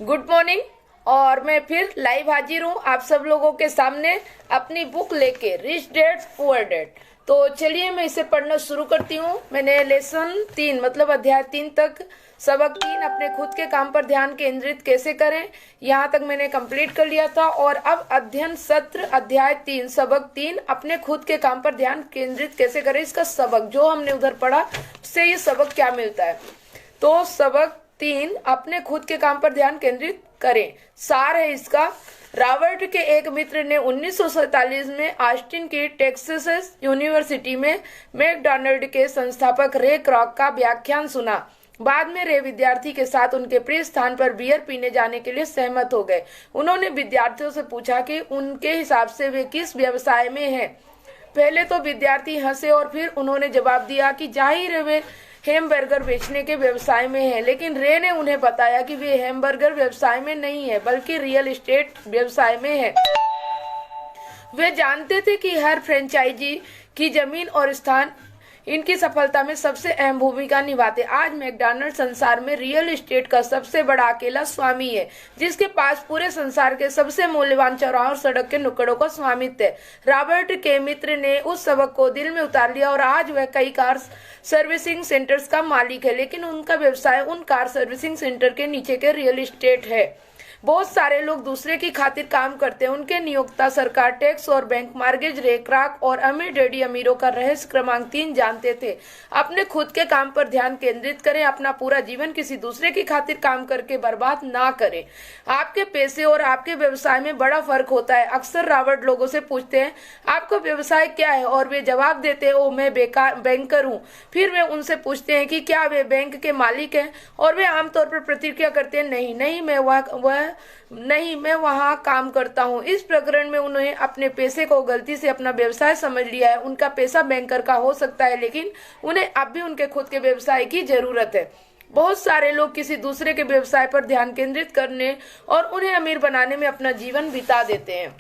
Good morning. और मैं फिर लाइव हाजिर हूँ आप सब लोगों के सामने अपनी बुक लेके, रिच डैड पुअर डैड। तो चलिए मैं इसे पढ़ना शुरू करती हूँ। मैंने लेसन 3 मतलब अध्याय 3 तक, सबक 3 अपने खुद के काम पर ध्यान केंद्रित कैसे करें, यहाँ तक मैंने कंप्लीट कर लिया था। और अब अध्ययन सत्र अध्याय 3 सबक 3 अपने खुद के काम पर ध्यान केंद्रित कैसे करें, इसका सबक जो हमने उधर पढ़ा उससे ये सबक क्या मिलता है। तो सबक 3 अपने खुद के काम पर ध्यान केंद्रित करें, सार है इसका। रॉबर्ट के एक मित्र ने 1947 में ऑस्टिन की टेक्सास यूनिवर्सिटी में मैकडॉनल्ड के संस्थापक रे क्रॉक का व्याख्यान सुना। बाद में रे विद्यार्थी के साथ उनके प्रिय स्थान पर बियर पीने जाने के लिए सहमत हो गए। उन्होंने विद्यार्थियों से पूछा कि उनके हिसाब से वे किस व्यवसाय में हैं। पहले तो विद्यार्थी हंसे और फिर उन्होंने जवाब दिया कि जाहिर है वे हैमबर्गर बेचने के व्यवसाय में है। लेकिन रे ने उन्हें बताया कि वे हैमबर्गर व्यवसाय में नहीं है बल्कि रियल एस्टेट व्यवसाय में है। वे जानते थे कि हर फ्रेंचाइजी की जमीन और स्थान इनकी सफलता में सबसे अहम भूमिका निभाते। आज मैकडॉनल्ड संसार में रियल एस्टेट का सबसे बड़ा अकेला स्वामी है, जिसके पास पूरे संसार के सबसे मूल्यवान चौराहों और सड़क के नुक्कड़ों का स्वामित्व है। रॉबर्ट के मित्र ने उस सबक को दिल में उतार लिया और आज वह कई कार सर्विसिंग सेंटर्स का मालिक है, लेकिन उनका व्यवसाय उन कार सर्विसिंग सेंटर के नीचे के रियल एस्टेट है। बहुत सारे लोग दूसरे की खातिर काम करते हैं। उनके नियोक्ता, सरकार, टैक्स और बैंक, मार्गेज, रे क्रॉक और अमीर डैडी अमीरों का रहस्य क्रमांक 3 जानते थे। अपने खुद के काम पर ध्यान केंद्रित करें। अपना पूरा जीवन किसी दूसरे की खातिर काम करके बर्बाद ना करें। आपके पैसे और आपके व्यवसाय में बड़ा फर्क होता है। अक्सर रॉबर्ट लोगों से पूछते हैं आपका व्यवसाय क्या है, और वे जवाब देते हैं ओ मैं बैंकर हूँ। फिर वे उनसे पूछते हैं कि क्या वे बैंक के मालिक हैं, और वे आमतौर पर प्रतिक्रिया करते हैं नहीं मैं वहाँ काम करता हूँ। इस प्रकरण में उन्होंने अपने पैसे को गलती से अपना व्यवसाय समझ लिया है। उनका पैसा बैंकर का हो सकता है, लेकिन उन्हें अब भी उनके खुद के व्यवसाय की जरूरत है। बहुत सारे लोग किसी दूसरे के व्यवसाय पर ध्यान केंद्रित करने और उन्हें अमीर बनाने में अपना जीवन बिता देते हैं।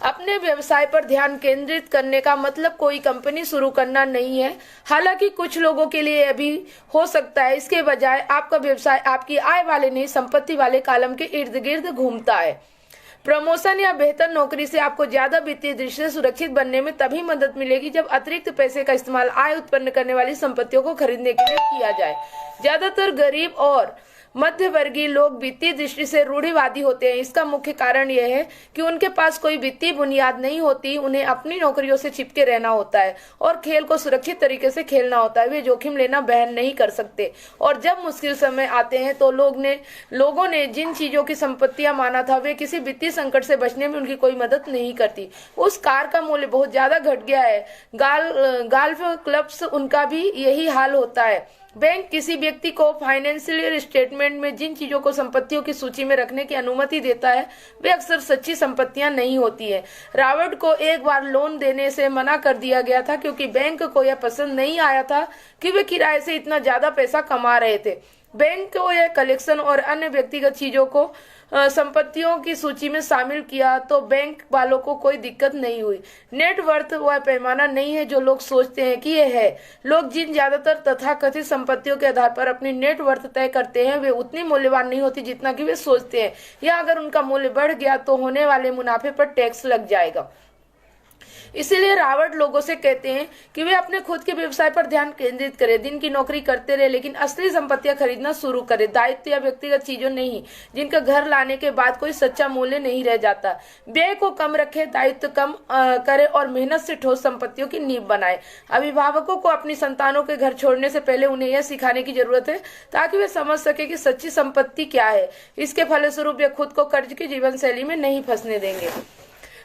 अपने व्यवसाय पर ध्यान केंद्रित करने का मतलब कोई कंपनी शुरू करना नहीं है। हालांकि कुछ लोगों के लिए यह भी हो सकता है। इसके बजाय आपका व्यवसाय आपकी आय वाले नहीं, संपत्ति वाले कॉलम के इर्द गिर्द घूमता है। प्रमोशन या बेहतर नौकरी से आपको ज्यादा वित्तीय दृष्टि से सुरक्षित बनने में तभी मदद मिलेगी जब अतिरिक्त पैसे का इस्तेमाल आय उत्पन्न करने वाली संपत्तियों को खरीदने के लिए किया जाए। ज्यादातर गरीब और मध्य वर्गीय लोग वित्तीय दृष्टि से रूढ़िवादी होते हैं। इसका मुख्य कारण यह है कि उनके पास कोई वित्तीय बुनियाद नहीं होती। उन्हें अपनी नौकरियों से चिपके रहना होता है और खेल को सुरक्षित तरीके से खेलना होता है। वे जोखिम लेना बहन नहीं कर सकते, और जब मुश्किल समय आते हैं तो लोगों ने जिन चीजों की संपत्तियां माना था वे किसी वित्तीय संकट से बचने में उनकी कोई मदद नहीं करती। उस कार का मूल्य बहुत ज्यादा घट गया है। गाल्फ क्लब्स, उनका भी यही हाल होता है। बैंक किसी व्यक्ति को फाइनेंशियल स्टेटमेंट में जिन चीजों को संपत्तियों की सूची में रखने की अनुमति देता है वे अक्सर सच्ची संपत्तियां नहीं होती है। रॉबर्ट को एक बार लोन देने से मना कर दिया गया था क्योंकि बैंक को यह पसंद नहीं आया था कि वे किराए से इतना ज्यादा पैसा कमा रहे थे। बैंक को यह कलेक्शन और अन्य व्यक्तिगत चीजों को संपत्तियों की सूची में शामिल किया तो बैंक वालों को कोई दिक्कत नहीं हुई। नेटवर्थ वह पैमाना नहीं है जो लोग सोचते हैं कि यह है। लोग जिन ज्यादातर तथाकथित संपत्तियों के आधार पर अपनी नेटवर्थ तय करते हैं वे उतनी मूल्यवान नहीं होती जितना कि वे सोचते हैं, या अगर उनका मूल्य बढ़ गया तो होने वाले मुनाफे पर टैक्स लग जाएगा। इसीलिए रॉबर्ट लोगों से कहते हैं कि वे अपने खुद के व्यवसाय पर ध्यान केंद्रित करें, दिन की नौकरी करते रहे लेकिन असली संपत्तियां खरीदना शुरू करें। दायित्व या व्यक्तिगत चीजों नहीं जिनका घर लाने के बाद कोई सच्चा मूल्य नहीं रह जाता। व्यय को कम रखें, दायित्व कम करें और मेहनत से ठोस संपत्तियों की नींव बनाएं। अभिभावकों को अपनी संतानों के घर छोड़ने से पहले उन्हें यह सिखाने की जरूरत है ताकि वे समझ सके कि सच्ची संपत्ति क्या है। इसके फलस्वरूप वे खुद को कर्ज की जीवन शैली में नहीं फंसने देंगे।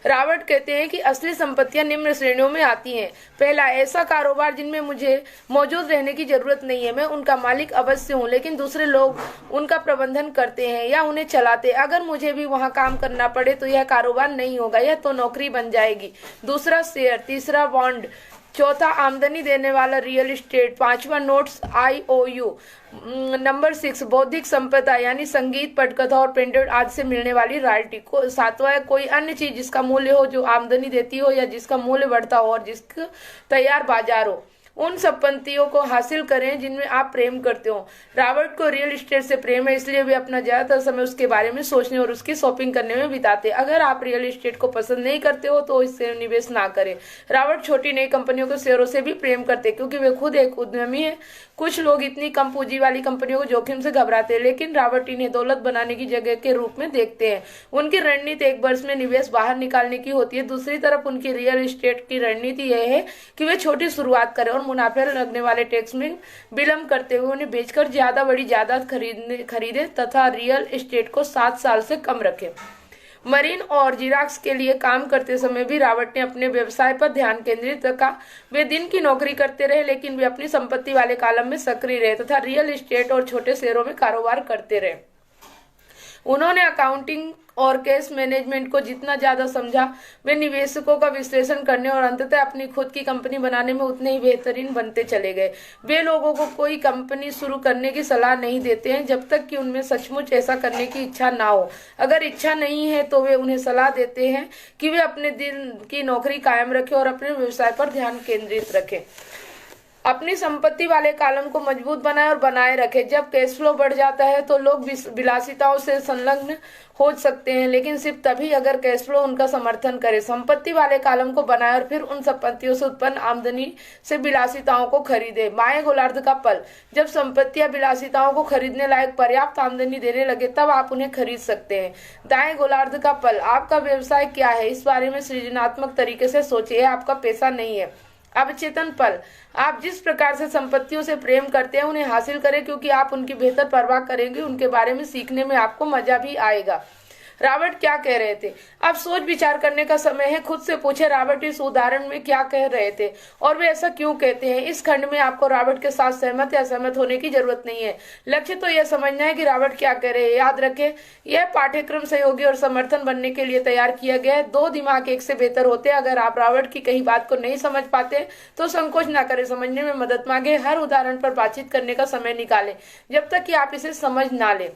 रॉबर्ट कहते हैं कि असली संपत्तियां निम्न श्रेणियों में आती हैं। पहला, ऐसा कारोबार जिनमें मुझे मौजूद रहने की जरूरत नहीं है, मैं उनका मालिक अवश्य हूं लेकिन दूसरे लोग उनका प्रबंधन करते हैं या उन्हें चलाते। अगर मुझे भी वहां काम करना पड़े तो यह कारोबार नहीं होगा, यह तो नौकरी बन जाएगी। दूसरा, शेयर। तीसरा, बॉन्ड। चौथा, आमदनी देने वाला रियल एस्टेट। पांचवा, नोट्स IOU। नंबर 6, बौद्धिक संपदा यानी संगीत, पटकथा और प्रिंटेड आज से मिलने वाली रॉयल्टी को। सातवां है कोई अन्य चीज जिसका मूल्य हो, जो आमदनी देती हो या जिसका मूल्य बढ़ता हो और जिसका तैयार बाजार हो। उन संपत्तियों को हासिल करें जिनमें आप प्रेम करते हो। रॉबर्ट को रियल एस्टेट से प्रेम है, इसलिए वे अपना ज्यादातर समय उसके बारे में सोचने और उसकी शॉपिंग करने में बिताते। अगर आप रियल एस्टेट को पसंद नहीं करते हो तो इससे निवेश ना करें। रॉबर्ट छोटी नई कंपनियों के शेयरों से भी प्रेम करते क्योंकि वे खुद एक उद्यमी है। कुछ लोग इतनी कम पूंजी वाली कंपनियों को जोखिम से घबराते हैं, लेकिन रॉबर्ट इन्हें दौलत बनाने की जगह के रूप में देखते हैं। उनकी रणनीति एक वर्ष में निवेश बाहर निकालने की होती है। दूसरी तरफ उनकी रियल एस्टेट की रणनीति यह है कि वे छोटी शुरुआत करें और मुनाफे लगने वाले टैक्स में विलंब करते हुए उन्हें बेचकर ज्यादा बड़ी जायदाद खरीदे तथा रियल एस्टेट को 7 साल से कम रखें। मरीन और जिराक्स के लिए काम करते समय भी रॉबर्ट ने अपने व्यवसाय पर ध्यान केंद्रित रखा। वे दिन की नौकरी करते रहे, लेकिन वे अपनी संपत्ति वाले कॉलम में सक्रिय रहे तथा रियल एस्टेट और छोटे शेयरों में कारोबार करते रहे। उन्होंने अकाउंटिंग और कैश मैनेजमेंट को जितना ज्यादा समझा, वे निवेशकों का विश्लेषण करने और अंततः अपनी खुद की कंपनी बनाने में उतने ही बेहतरीन बनते चले गए। वे लोगों को कोई कंपनी शुरू करने की सलाह नहीं देते हैं जब तक कि उनमें सचमुच ऐसा करने की इच्छा ना हो। अगर इच्छा नहीं है तो वे उन्हें सलाह देते हैं कि वे अपने दिन की नौकरी कायम रखें और अपने व्यवसाय पर ध्यान केंद्रित रखें। अपनी संपत्ति वाले कॉलम को मजबूत बनाए और बनाए रखे। जब कैश फ्लो बढ़ जाता है तो लोग विलासिताओं से संलग्न हो सकते हैं, लेकिन सिर्फ तभी अगर कैश फ्लो उनका समर्थन करे। संपत्ति वाले कॉलम को बनाए और फिर उन संपत्तियों से उत्पन्न आमदनी से विलासिताओं को खरीदे। बाएं गोलार्ध का पल, जब संपत्तियां विलासिताओं को खरीदने लायक पर्याप्त आमदनी देने लगे तब आप उन्हें खरीद सकते हैं। दाएं गोलार्ध का पल, आपका व्यवसाय क्या है, इस बारे में सृजनात्मक तरीके से सोचिए। आपका पैसा नहीं है। अवचेतन पल, आप जिस प्रकार से संपत्तियों से प्रेम करते हैं उन्हें हासिल करें क्योंकि आप उनकी बेहतर परवाह करेंगे। उनके बारे में सीखने में आपको मजा भी आएगा। रॉबर्ट क्या कह रहे थे? अब सोच विचार करने का समय है। खुद से पूछे रॉबर्ट इस उदाहरण में क्या कह रहे थे और वे ऐसा क्यों कहते हैं। इस खंड में आपको रॉबर्ट के साथ सहमत या असहमत होने की जरूरत नहीं है। लक्ष्य तो यह समझना है कि रॉबर्ट क्या कह रहे हैं। याद रखें, यह पाठ्यक्रम सहयोगी और समर्थन बनने के लिए तैयार किया गया है। 2 दिमाग एक से बेहतर होते हैं। अगर आप रॉबर्ट की कही बात को नहीं समझ पाते तो संकोच ना करें, समझने में मदद मांगे। हर उदाहरण पर बातचीत करने का समय निकालें जब तक कि आप इसे समझ ना लें।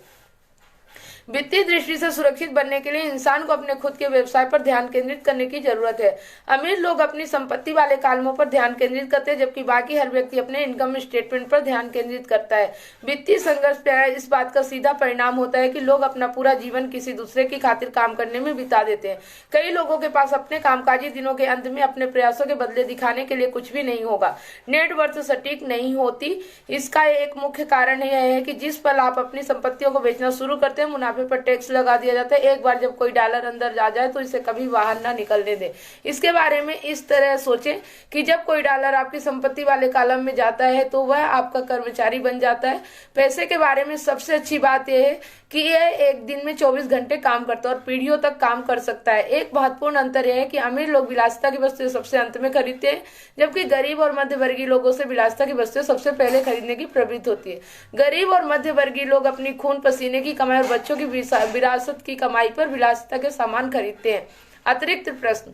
वित्तीय दृष्टि से सुरक्षित बनने के लिए इंसान को अपने खुद के व्यवसाय पर ध्यान केंद्रित करने की जरूरत है। अमीर लोग अपनी संपत्ति वाले कॉलमों पर ध्यान केंद्रित करते हैं, जबकि बाकी हर व्यक्ति अपने इनकम स्टेटमेंट पर ध्यान केंद्रित करता है। वित्तीय संघर्ष इस बात का सीधा परिणाम होता है कि लोग अपना पूरा जीवन किसी दूसरे की खातिर काम करने में बिता देते हैं। कई लोगों के पास अपने कामकाजी दिनों के अंत में अपने प्रयासों के बदले दिखाने के लिए कुछ भी नहीं होगा। नेटवर्थ सटीक नहीं होती। इसका एक मुख्य कारण यह है कि जिस पल आप अपनी संपत्तियों को बेचना शुरू करते हैं मुनाफे पर टैक्स लगा दिया जाता है। एक बार जब कोई डॉलर अंदर आ जाए तो इसे कभी बाहर ना निकलने दे। इसके बारे में इस तरह सोचें कि जब कोई डॉलर आपकी संपत्ति वाले कॉलम में जाता है तो वह आपका कर्मचारी बन जाता है। पैसे के बारे में सबसे अच्छी बात यह है कि यह एक दिन में 24 घंटे काम करता है और पीढ़ियों तक काम कर सकता है। एक महत्वपूर्ण अंतर यह है कि अमीर लोग विलासिता की वस्तुएं सबसे अंत में खरीदते हैं, जबकि गरीब और मध्य वर्गीय लोगों से विलासिता की वस्तुएं सबसे पहले खरीदने की प्रवृत्ति होती है। गरीब और मध्य वर्गीय लोग अपनी खून पसीने की कमाई और बच्चों की विरासत की कमाई पर विलासिता के सामान खरीदते हैं। अतिरिक्त प्रश्न,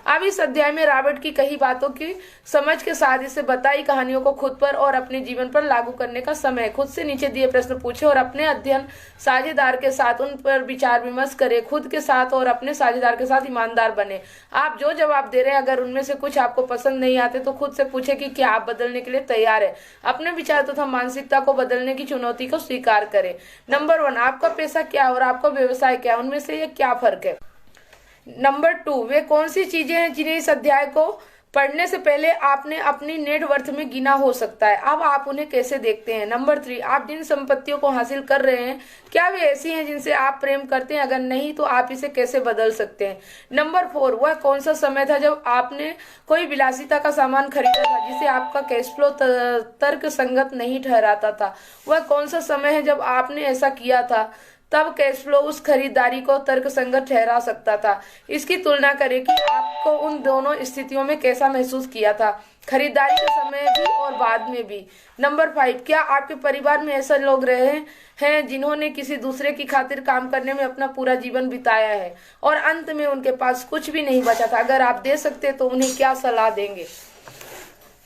अब इस अध्याय में रॉबर्ट की कही बातों की समझ के साथ इसे बताई कहानियों को खुद पर और अपने जीवन पर लागू करने का समय है। खुद से नीचे दिए प्रश्न पूछे और अपने अध्ययन साझेदार के साथ उन पर विचार विमर्श करें। खुद के साथ और अपने साझेदार के साथ ईमानदार बने। आप जो जवाब दे रहे हैं अगर उनमें से कुछ आपको पसंद नहीं आते तो खुद से पूछे कि क्या आप बदलने के लिए तैयार है। अपने विचार तथा मानसिकता को बदलने की चुनौती को स्वीकार करें। नंबर 1, आपका पैसा क्या है और आपका व्यवसाय क्या है, उनमें से ये क्या फर्क है। नंबर 2, वे कौन सी चीजें हैं जिन्हें इस अध्याय को पढ़ने से पहले आपने अपनी नेटवर्थ में गिना हो सकता है। अब आप उन्हें कैसे देखते हैं। नंबर 3, आप जिन संपत्तियों को हासिल कर रहे हैं क्या वे ऐसी हैं जिनसे आप प्रेम करते हैं, अगर नहीं तो आप इसे कैसे बदल सकते हैं। नंबर 4, वह कौन सा समय था जब आपने कोई विलासिता का सामान खरीदा था जिसे आपका कैश फ्लो तर्क संगत नहीं ठहराता था। वह कौन सा समय है जब आपने ऐसा किया था, तब कैश फ्लो उस खरीदारी को तर्कसंगत ठहरा सकता था। इसकी तुलना करें कि आपको उन दोनों स्थितियों में कैसा महसूस किया था, खरीदारी के समय भी और बाद में भी। नंबर 5, क्या आपके परिवार में ऐसे लोग रहे हैं जिन्होंने किसी दूसरे की खातिर काम करने में अपना पूरा जीवन बिताया है और अंत में उनके पास कुछ भी नहीं बचा था। अगर आप दे सकते तो उन्हें क्या सलाह देंगे।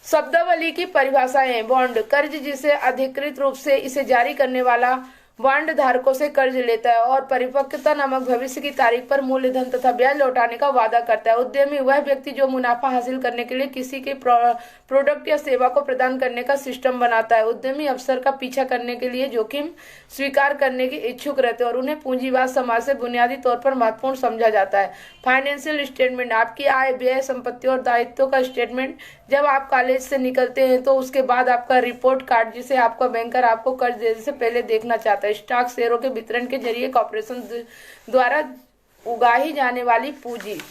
शब्दावली की परिभाषाएं। बॉन्ड, कर्ज जिसे अधिकृत रूप से इसे जारी करने वाला बॉन्ड धारकों से कर्ज लेता है और परिपक्वता नामक भविष्य की तारीख पर मूलधन तथा ब्याज लौटाने का वादा करता है। उद्यमी वह व्यक्ति जो मुनाफा हासिल करने के लिए किसी के प्रोडक्ट या सेवा को प्रदान करने का सिस्टम बनाता है। उद्यमी अवसर का पीछा करने के लिए जोखिम स्वीकार करने की इच्छुक रहते हैं और उन्हें पूंजीवाद समाज से बुनियादी तौर पर महत्वपूर्ण समझा जाता है। फाइनेंशियल स्टेटमेंट आपकी आय, व्यय, संपत्ति और दायित्व का स्टेटमेंट। जब आप कॉलेज से निकलते हैं तो उसके बाद आपका रिपोर्ट कार्ड, जिसे आपका बैंकर आपको कर्ज देने से पहले देखना चाहता है। स्टॉक शेयरों के वितरण के जरिए कॉर्पोरेशन द्वारा उगाही जाने वाली पूंजी।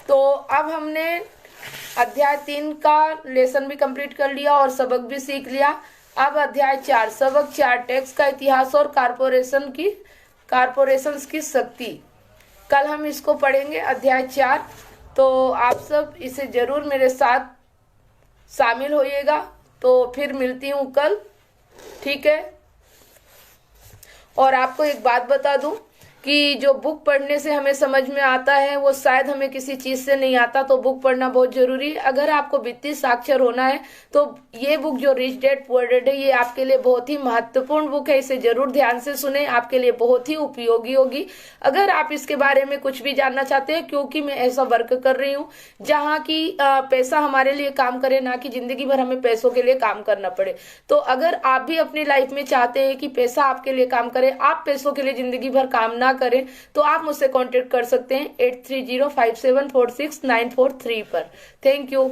तो अब हमने अध्याय 3 का लेसन भी कंप्लीट कर लिया और सबक भी सीख लिया। अब अध्याय 4, सबक 4, टैक्स का इतिहास और कारपोरेशंस की शक्ति। कल हम इसको पढ़ेंगे, अध्याय 4। तो आप सब इसे जरूर मेरे साथ शामिल होइएगा। तो फिर मिलती हूँ कल, ठीक है। और आपको एक बात बता दूं कि जो बुक पढ़ने से हमें समझ में आता है वो शायद हमें किसी चीज से नहीं आता, तो बुक पढ़ना बहुत जरूरी है। अगर आपको वित्तीय साक्षर होना है तो ये बुक जो रिच डैड पुअर डैड है, ये आपके लिए बहुत ही महत्वपूर्ण बुक है। इसे जरूर ध्यान से सुने, आपके लिए बहुत ही उपयोगी होगी अगर आप इसके बारे में कुछ भी जानना चाहते हैं, क्योंकि मैं ऐसा वर्क कर रही हूँ जहाँ की पैसा हमारे लिए काम करे, ना कि जिंदगी भर हमें पैसों के लिए काम करना पड़े। तो अगर आप भी अपनी लाइफ में चाहते हैं कि पैसा आपके लिए काम करे, आप पैसों के लिए जिंदगी भर काम ना करें, तो आप मुझसे कांटेक्ट कर सकते हैं 8305746943 पर। Thank you.